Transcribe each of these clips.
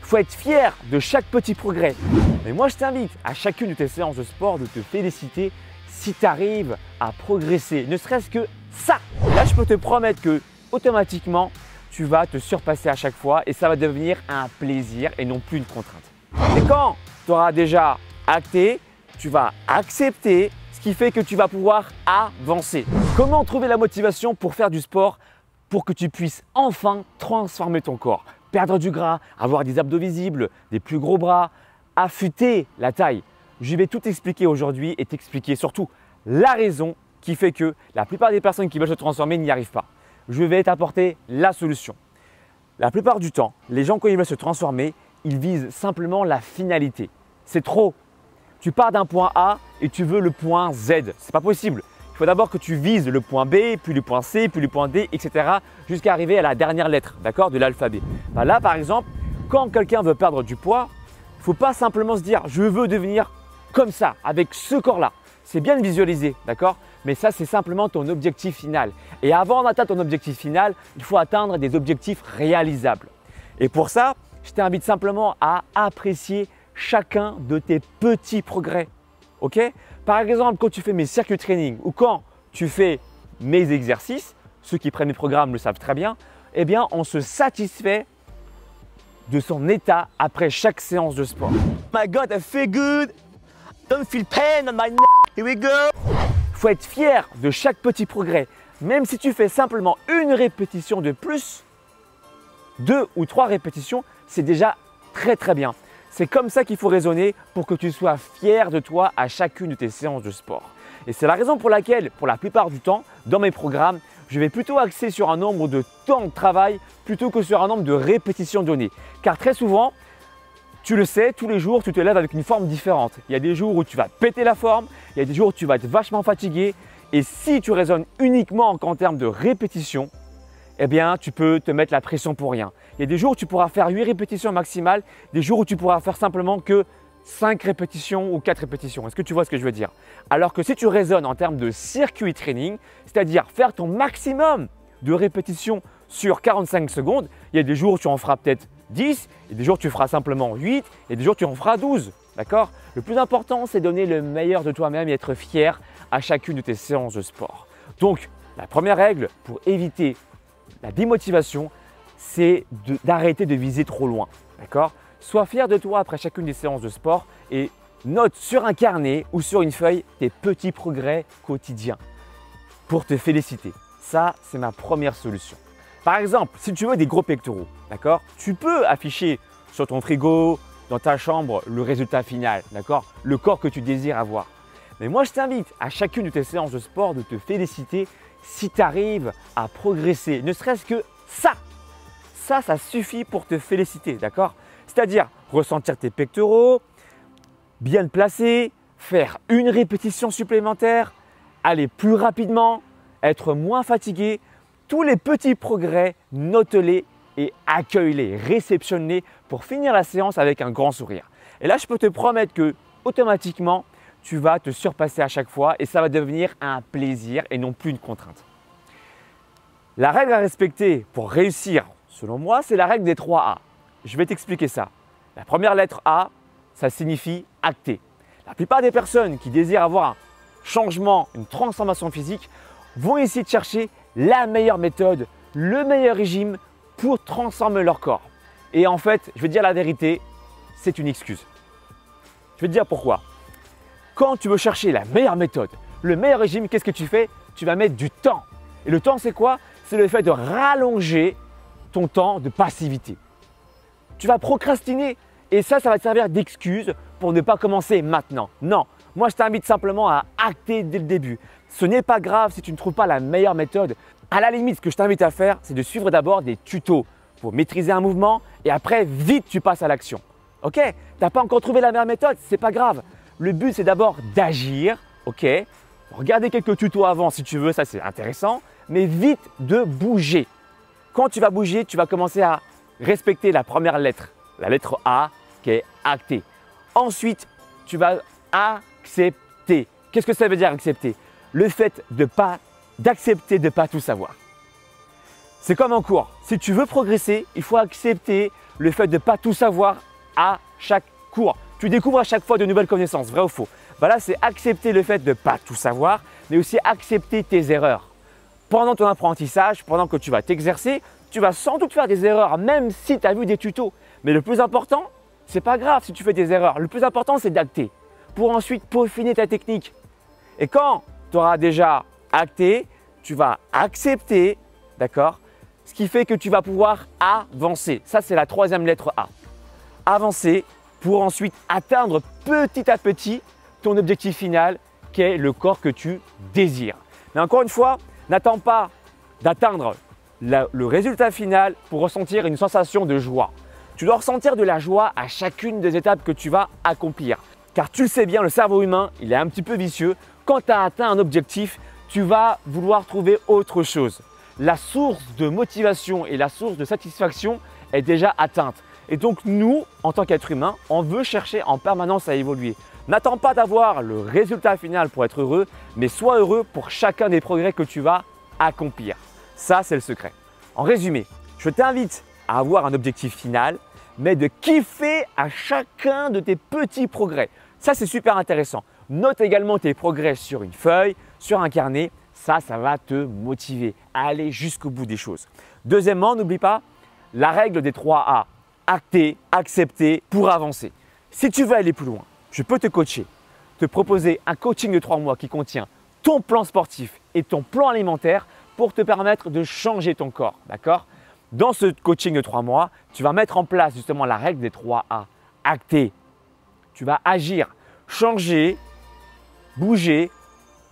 faut être fier de chaque petit progrès. Mais moi, je t'invite à chacune de tes séances de sport de te féliciter si tu arrives à progresser, ne serait-ce que ça. Là, je peux te promettre que automatiquement, tu vas te surpasser à chaque fois et ça va devenir un plaisir et non plus une contrainte. Et quand tu auras déjà acté, tu vas accepter, ce qui fait que tu vas pouvoir avancer. Comment trouver la motivation pour faire du sport pour que tu puisses enfin transformer ton corps? Perdre du gras, avoir des abdos visibles, des plus gros bras, affûter la taille. Je vais tout expliquer aujourd'hui et t'expliquer surtout la raison qui fait que la plupart des personnes qui veulent se transformer n'y arrivent pas. Je vais t'apporter la solution. La plupart du temps, les gens quand ils veulent se transformer, ils visent simplement la finalité. C'est trop. Tu pars d'un point A et tu veux le point Z. C'est pas possible. Il faut d'abord que tu vises le point B, puis le point C, puis le point D, etc. jusqu'à arriver à la dernière lettre, d'accord, de l'alphabet. Là, par exemple, quand quelqu'un veut perdre du poids, il ne faut pas simplement se dire « je veux devenir comme ça, avec ce corps-là ». C'est bien de visualiser, d'accord? Mais ça, c'est simplement ton objectif final. Et avant d'atteindre ton objectif final, il faut atteindre des objectifs réalisables. Et pour ça, je t'invite simplement à apprécier chacun de tes petits progrès. Ok? Par exemple, quand tu fais mes circuits training ou quand tu fais mes exercices, ceux qui prennent mes programmes le savent très bien, eh bien, on se satisfait de son état après chaque séance de sport. My God, I feel good. Don't feel pain on my neck. Here we go. Il faut être fier de chaque petit progrès. Même si tu fais simplement une répétition de plus, 2 ou 3 répétitions, c'est déjà très bien. C'est comme ça qu'il faut raisonner pour que tu sois fier de toi à chacune de tes séances de sport. Et c'est la raison pour laquelle, pour la plupart du temps, dans mes programmes, je vais plutôt axer sur un nombre de temps de travail plutôt que sur un nombre de répétitions données. Car très souvent, tu le sais, tous les jours, tu te lèves avec une forme différente. Il y a des jours où tu vas péter la forme, il y a des jours où tu vas être vachement fatigué. Et si tu raisonnes uniquement en termes de répétitions, eh bien, tu peux te mettre la pression pour rien. Il y a des jours où tu pourras faire 8 répétitions maximales, des jours où tu pourras faire simplement que 5 répétitions ou 4 répétitions. Est-ce que tu vois ce que je veux dire? Alors que si tu raisonnes en termes de circuit training, c'est-à-dire faire ton maximum de répétitions sur 45 secondes, il y a des jours où tu en feras peut-être 10, et des jours où tu feras simplement 8, et des jours où tu en feras 12. D'accord? Le plus important, c'est donner le meilleur de toi-même et être fier à chacune de tes séances de sport. Donc, la première règle pour éviter la démotivation, c'est d'arrêter de viser trop loin. D'accord? Sois fier de toi après chacune des séances de sport et note sur un carnet ou sur une feuille tes petits progrès quotidiens pour te féliciter. Ça, c'est ma première solution. Par exemple, si tu veux des gros pectoraux, d'accord? Tu peux afficher sur ton frigo, dans ta chambre, le résultat final, d'accord? Le corps que tu désires avoir. Mais moi, je t'invite à chacune de tes séances de sport de te féliciter si tu arrives à progresser, ne serait-ce que ça. Ça suffit pour te féliciter, d'accord? C'est-à-dire ressentir tes pectoraux, bien te placer, faire une répétition supplémentaire, aller plus rapidement, être moins fatigué. Tous les petits progrès, note-les et accueille-les, réceptionne-les pour finir la séance avec un grand sourire. Et là, je peux te promettre que automatiquement, tu vas te surpasser à chaque fois et ça va devenir un plaisir et non plus une contrainte. La règle à respecter pour réussir, selon moi, c'est la règle des 3 A. Je vais t'expliquer ça. La première lettre A, ça signifie acter. La plupart des personnes qui désirent avoir un changement, une transformation physique, vont essayer de chercher la meilleure méthode, le meilleur régime pour transformer leur corps. Et en fait, je vais te dire la vérité, c'est une excuse. Je vais te dire pourquoi. Quand tu veux chercher la meilleure méthode, le meilleur régime, qu'est-ce que tu fais? Tu vas mettre du temps. Et le temps, c'est quoi? C'est le fait de rallonger ton temps de passivité. Tu vas procrastiner et ça va te servir d'excuse pour ne pas commencer maintenant. Non, moi je t'invite simplement à acter dès le début. Ce n'est pas grave si tu ne trouves pas la meilleure méthode. À la limite, ce que je t'invite à faire, c'est de suivre d'abord des tutos pour maîtriser un mouvement et après, vite, tu passes à l'action. Ok? Tu n'as pas encore trouvé la meilleure méthode, ce n'est pas grave. Le but, c'est d'abord d'agir, ok? Regardez quelques tutos avant si tu veux, ça c'est intéressant, mais vite de bouger. Quand tu vas bouger, tu vas commencer à respecter la première lettre, la lettre A qui est actée. Ensuite, tu vas accepter. Qu'est-ce que ça veut dire accepter? Le fait d'accepter de ne pas tout savoir. C'est comme en cours. Si tu veux progresser, il faut accepter le fait de ne pas tout savoir à chaque cours. Tu découvres à chaque fois de nouvelles connaissances, vrai ou faux? Bah là, c'est accepter le fait de ne pas tout savoir, mais aussi accepter tes erreurs. Pendant ton apprentissage, pendant que tu vas t'exercer, tu vas sans doute faire des erreurs, même si tu as vu des tutos. Mais le plus important, c'est pas grave si tu fais des erreurs. Le plus important, c'est d'acter pour ensuite peaufiner ta technique. Et quand tu auras déjà acté, tu vas accepter, d'accord? Ce qui fait que tu vas pouvoir avancer. Ça, c'est la troisième lettre A. Avancer pour ensuite atteindre petit à petit ton objectif final qui est le corps que tu désires. Mais encore une fois, n'attends pas d'atteindre le résultat final pour ressentir une sensation de joie. Tu dois ressentir de la joie à chacune des étapes que tu vas accomplir. Car tu le sais bien, le cerveau humain, il est un petit peu vicieux. Quand tu as atteint un objectif, tu vas vouloir trouver autre chose. La source de motivation et la source de satisfaction est déjà atteinte. Et donc nous, en tant qu'être humain, on veut chercher en permanence à évoluer. N'attends pas d'avoir le résultat final pour être heureux, mais sois heureux pour chacun des progrès que tu vas accomplir. Ça, c'est le secret. En résumé, je t'invite à avoir un objectif final, mais de kiffer à chacun de tes petits progrès. Ça, c'est super intéressant. Note également tes progrès sur une feuille, sur un carnet. Ça va te motiver à aller jusqu'au bout des choses. Deuxièmement, n'oublie pas la règle des 3 A. Acter, accepter pour avancer. Si tu veux aller plus loin, je peux te coacher, te proposer un coaching de 3 mois qui contient ton plan sportif et ton plan alimentaire pour te permettre de changer ton corps. D'accord? Dans ce coaching de 3 mois, tu vas mettre en place justement la règle des 3 A. Acter. Tu vas agir, changer, bouger,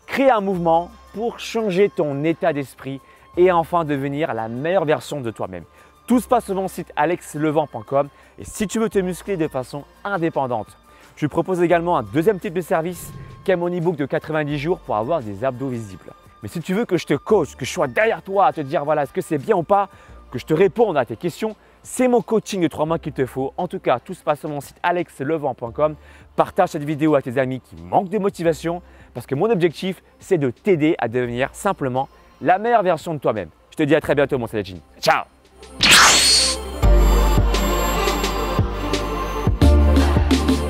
créer un mouvement pour changer ton état d'esprit et enfin devenir la meilleure version de toi-même. Tout se passe sur mon site alexlevent.com et si tu veux te muscler de façon indépendante, je propose également un deuxième type de service qui est mon e-book de 90 jours pour avoir des abdos visibles. Mais si tu veux que je te coach, que je sois derrière toi à te dire voilà, est-ce que c'est bien ou pas, que je te réponde à tes questions, c'est mon coaching de 3 mois qu'il te faut. En tout cas, tout se passe sur mon site alexlevent.com. Partage cette vidéo à tes amis qui manquent de motivation parce que mon objectif, c'est de t'aider à devenir simplement la meilleure version de toi-même. Je te dis à très bientôt, mon Céline. Ciao!